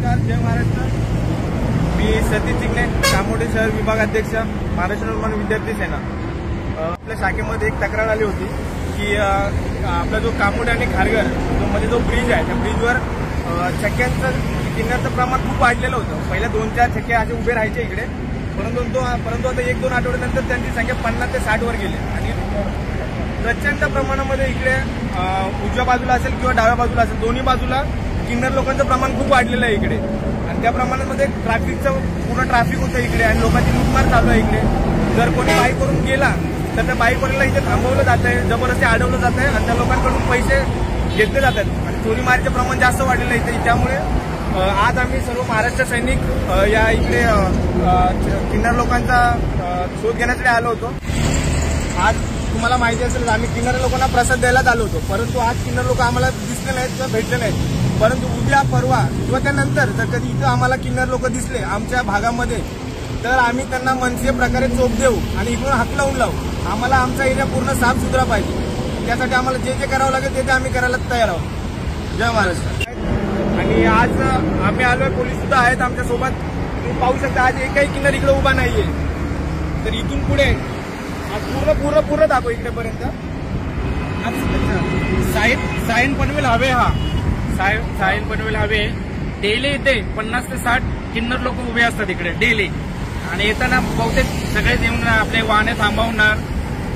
नमस्कार, जय महाराष्ट्र। मी सतीश चिंगणे, कामोठे शहर विभागाध्यक्ष, महाराष्ट्र निर्माण विद्यार्थी सेना। आपल्या शाखेमध्ये एक तक्रार आली होती की आपला जो कामोठे आणि खारघर मध्ये जो ब्रिज आहे त्या ब्रिजवर छक्क्यांचं किन्नरचं प्रमाण खूप वाढलेलं होतं। पहिल्या 2-4 छक्के असे उभे राहायचे इकडे, परंतु आता 1-2 आठवड्यानंतर त्यांची संख्या 50 ते 60 वर गेली आणि प्रचंड प्रमाणामध्ये इकडे उजव्या बाजूला असेल किंवा डाव्या बाजूला असेल दोन्ही बाजूला किन्नर लोकांचं प्रमाण खूप वाढलेलं आहे इकडे आणि त्या प्रमाणामध्ये ट्रॅफिकचं पूर्ण ट्रॅफिक होतं इकडे आणि लोकांची लूटमार चालू आहे इकडे। जर कोणी बाईक करून गेला तर त्या बाईकवरला इथे थांबवलं जात आहे, जबरदस्ती अडवलं जात आहे आणि त्या लोकांकडून पैसे घेतले जातात आणि चोरी मारीचं प्रमाण जास्त वाढलेलं आहे इथे। त्यामुळे आज आम्ही सर्व महाराष्ट्र सैनिक या इकडे किन्नर लोकांचा शोध घेण्यासाठी आलो होतो। आज तुम्हाला माहिती असेल आम्ही किन्नर लोकांना प्रसाद द्यायलाच आलो होतो, परंतु आज किन्नर लोक आम्हाला दिसले नाहीत किंवा भेटले नाहीत। परंतु उद्या परवा किंवा त्यानंतर जर कधी इथं आम्हाला किन्नर लोक दिसले आमच्या भागामध्ये तर आम्ही त्यांना मनसे प्रकारे चोप देऊ आणि इकडून हात लावून लावू। आम्हाला आमचा एरिया पूर्ण साफ सुथरा पाहिजे, त्यासाठी आम्हाला जे जे करावं लागेल ते आम्ही करायला तयार आहोत। जय महाराष्ट्र। आणि आज आम्ही आलोय, पोलीस सुद्धा आहेत आमच्या सोबत। तुम्ही पाहू शकता आज एकही किन्नर इकडे उभा नाहीये, तर इथून पुढे आज पूर्ण दाखव इकडेपर्यंत साईन पनवेल हवे, हा साईन पनवेल हवे। डेली इथे 50 ते 60 किन्नर लोक उभे असतात इकडे डेली आणि येताना बहुतेक सगळेच येऊन आपले वाहने थांबवणार,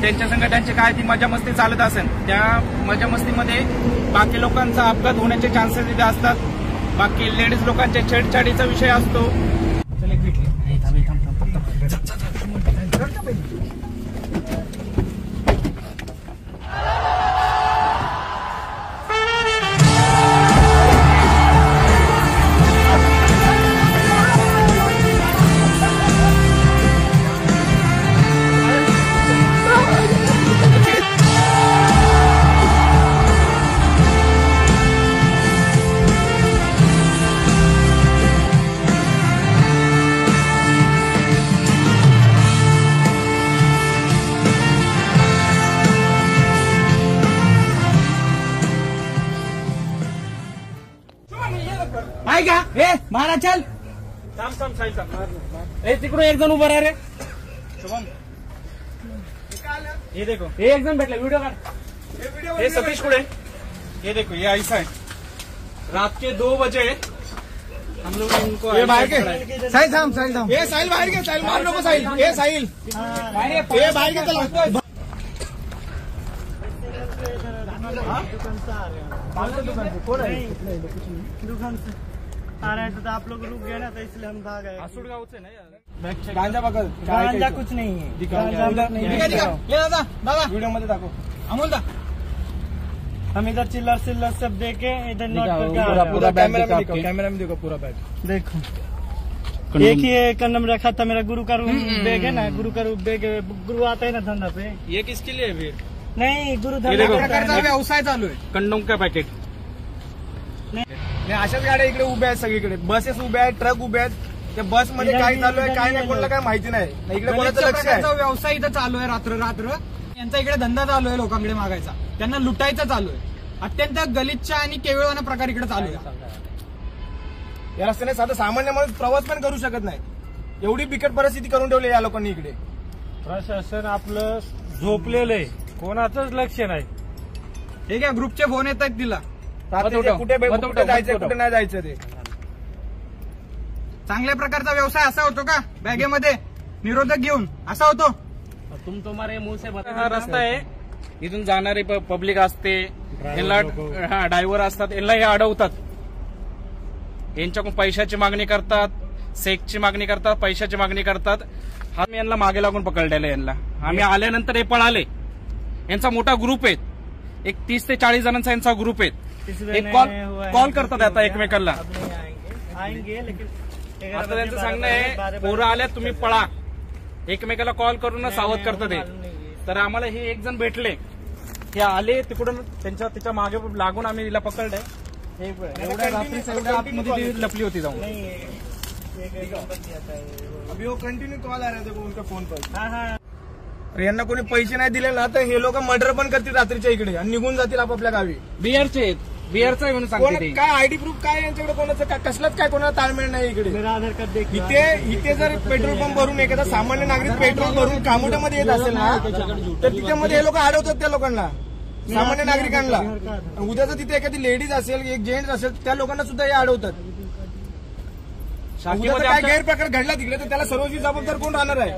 त्यांच्या संग त्यांची काय ती मजा मस्ती चालत असेल, त्या मजा मस्तीमध्ये बाकी लोकांचा अपघात होण्याचे चान्सेस इथे असतात। बाकी लेडीज लोकांच्या छेडछाडीचा विषय असतो। का महाराज चल तिकडून एक जण उभा रे शुभम, ये देखो ये एक जण भेटला, वीडियो काढ। ये सतीश कुड़े, ये देखो ये ऐसा है रात के 2 बजे हम लोग इनको ये बाहर के साहिल थांब ये साहिल बाहर के, साहिल मार नको, साहिल ये साहिल ये बाहर के चला दुकान से आ रहे थे तो आप लोग रुक गए ना, तो इसलिए हम भाग गए। गाँव से नहीं गांजा पकड़, गांजा कुछ नहीं है, गांजा नहीं है। दादा वीडियो मध्ये दाखव, अमोल दा हम इधर चिल्लर सब देखे, इधर नोट करके पूरा कैमरा में देखो पूरा बैग देखो। एक ही कंडम रखा था, मेरा गुरु का बैग है ना, गुरु का बैग, गुरु आता है ना धंधा पे। ये किसके लिए फिर? नहीं, गुरु धंधा व्यवसाय चालू आहे, कंडोम का पॅकेट। अशाच गाड्या इकडे उभ्या आहेत, सगळीकडे बसेस उभ्या आहेत, ट्रक उभे आहेत। त्या बस मध्ये काय चालू आहे काय नाही कोणाला काय माहिती नाही, इकडे कोणाचं लक्ष आहे। व्यवसाय इथं चालू आहे, रात्र यांचा इकडे धंदा चालू आहे, लोकांकडे मागायचा, त्यांना लुटायचा चालू आहे। अत्यंत गलिच्छ आणि केवळवाना प्रकार इकडे चालू आहे। या रस्त्याने साधा सामान्य माणूस प्रवास पण करू शकत नाही, एवढी बिकट परिस्थिती करून ठेवली या लोकांनी इकडे। प्रशासन आपलं झोपलेलं आहे, कोणाचंच लक्ष नाही। हे काय ग्रुपचे फोन येत आहेत तिला, कुठे जायचं कुठे नाही जायचं ते। चांगल्या प्रकारचा व्यवसाय असा होतो का, बॅगेमध्ये निरोधक घेऊन असा होतो? तुम तुम्हारे मुंह से बता। हा रस्ता आहे, इथून जाणारी पब्लिक असते, ड्रायव्हर असतात, यांना हे अडवतात, यांच्याकडून पैशाची मागणी करतात, सेक्सची मागणी करतात, पैशाची मागणी करतात। आम्ही यांना मागे लागून पकडलेलं, यांना आम्ही आल्यानंतर हे पळाले। यांचा मोठा ग्रुप आहे, एक 30 ते 40 जणांचा यांचा ग्रुप आहे। एक कॉल करतात आता एकमेकांना, आता त्यांचं सांगणं आहे पोरं आल्यात तुम्ही पळा, एकमेकाला कॉल करून सावध करतात ते। तर आम्हाला हे एक जण भेटले, हे आले तिकडून, त्याच्या मागे लागून आम्ही तिला पकडलंय। एवढ्या रात्रीच एवढ्या आतमध्ये लपली होती जाऊन। अभी वो कंटिन्यू कॉल आ रहे थे उनका फोन पर। यांना कोणी पैसे नाही दिले ना तर हे लोक मर्डर पण करतील रात्रीच्या इकडे आणि निघून जातील आपापल्या गावी। बिहारचे बिहारचं आहे म्हणून सांगते ते. काय आयडी प्रूफ काय यांच्याकडे कोणाचं कसलाच काय कोणाला ताळमेळ नाही इकडे. मेरा आधार कार्ड देख इथे जर पेट्रोल पंप भरून एखादा सामान्य नागरिक पेट्रोल भरून कामोट्यामध्ये येत असेल ना तर तिथे मध्ये हे लोक अडवतात त्या लोकांना, सामान्य नागरिकांना. उद्या जर तिथे एखादी लेडीज असेल एक जेंट्स असेल त्या लोकांना सुद्धा हे अडवतात. उद्या काय गैरप्रकार घडला तिकडे तर त्याला सर्वस्वी जबाबदार कोण राहणार आहे?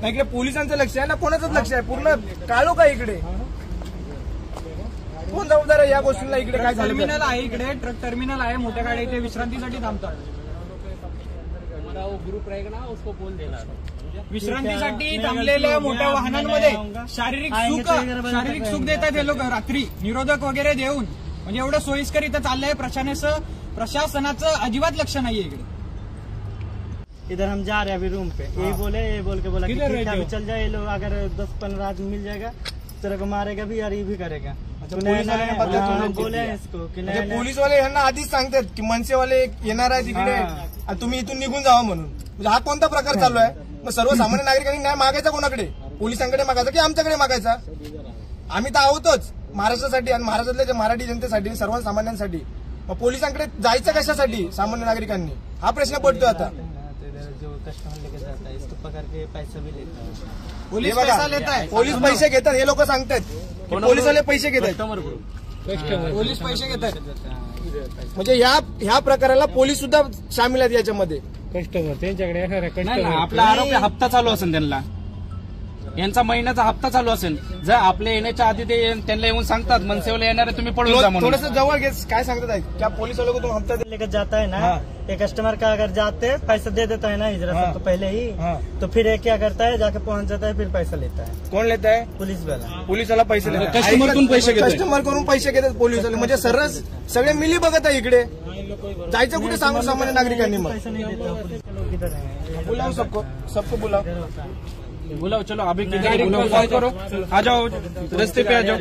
ना इकडे पोलिसांचं लक्ष आहे ना कोणाचंच लक्ष आहे, पूर्ण काळोख आहे इकडे. कोण जबाबदार आहे या गोष्टीला? इकडे काय झालं? टर्मिनल आहे, इकडे ट्रक टर्मिनल आहे, मोठ्या गाड्या इथे विश्रांतीसाठी थांबतात. विश्रांतीसाठी थांबलेल्या मोठ्या वाहनांमध्ये शारीरिक सुख देतात हे लोक रात्री, निरोधक वगैरे देऊन. म्हणजे एवढं सोयीस्कर इथं चाललंय. प्रशासनाचं अजिबात लक्ष नाहीये इकडे. इधर हम जा रहे हैं अभी रूम पे, ये बोल के बोला कि ठीक है अभी चल जाए, ये लोग अगर 10-15 आदमी मिल जाएगा तेरे को मारेगा भी और ये भी करेगा. बोले इसको की पोलीसवाले यांना आधीच सांगतात की मनसेवाले येणार आहे तिकडे आणि तुम्ही इथून निघून जावा म्हणून. म्हणजे हा कोणता प्रकार चालू आहे? मग सर्वसामान्य नागरिकांनी न्याय मागायचा कोणाकडे? पोलिसांकडे मागायचा की आमच्याकडे मागायचा? आम्ही तर आहोतच महाराष्ट्रासाठी आणि महाराष्ट्रातल्या मराठी जनतेसाठी, सर्वसामान्यांसाठी. मग पोलिसांकडे जायचं कशासाठी सामान्य नागरिकांनी? हा प्रश्न पडतोय आता. जो कस्टमर लेके जाता है इसको पकड़ के पैसा भी लेता है. पोलीस पैसा लेत आहे. पोलीस पैसे घेतात हे लोक सांगतात. पोलिसवाले पैसे घेतात, पोलीस पैसे घेतात. म्हणजे ह्या प्रकाराला पोलीस सुद्धा सामील आहेत याच्यामध्ये. कस्टमर त्यांच्याकडे येणार आहे. नाही ना, कस्टमर आपला आरोपी हप्ता चालू असेल त्यांना, यांचा महिन्याचा हप्ता चालू असेल. जर आपल्या येण्याच्या आधी ते त्यांना येऊन सांगतात मनसेवाले येणार आहे तुम्ही पळून जा म्हणून. थोडस जवळ घे, काय सांगतात आहे क्या पुलिस वालों को तुम हफ्ता लेकर जाता है ना, ये कस्टमर का अगर जाते पैसा दे देता है ना हिजरा तो पहले ही, तो फिर ये क्या करता है जाके पहुंच जाता है फिर पैसा लेता है. कोण लेत आहे? पुलिस वाला. पोलिसाला पैसे देतात, कस्टमरकडून पैसे घेतात. कस्टमर करून पैसे घेतात पोलिसवाले. म्हणजे सर्रास सगळे मिली बघत आहे इकडे. जायचं कुठे सांगू सामान्य नागरिकांनी? मग पैसा नहीं देता पुलिस के लोग इधर है. बुलाव सबको बुलाव. बुलाओ, चलो अभी गाड़ी कॉल करो, आ जाओ, रास्ते पे आ जाओ.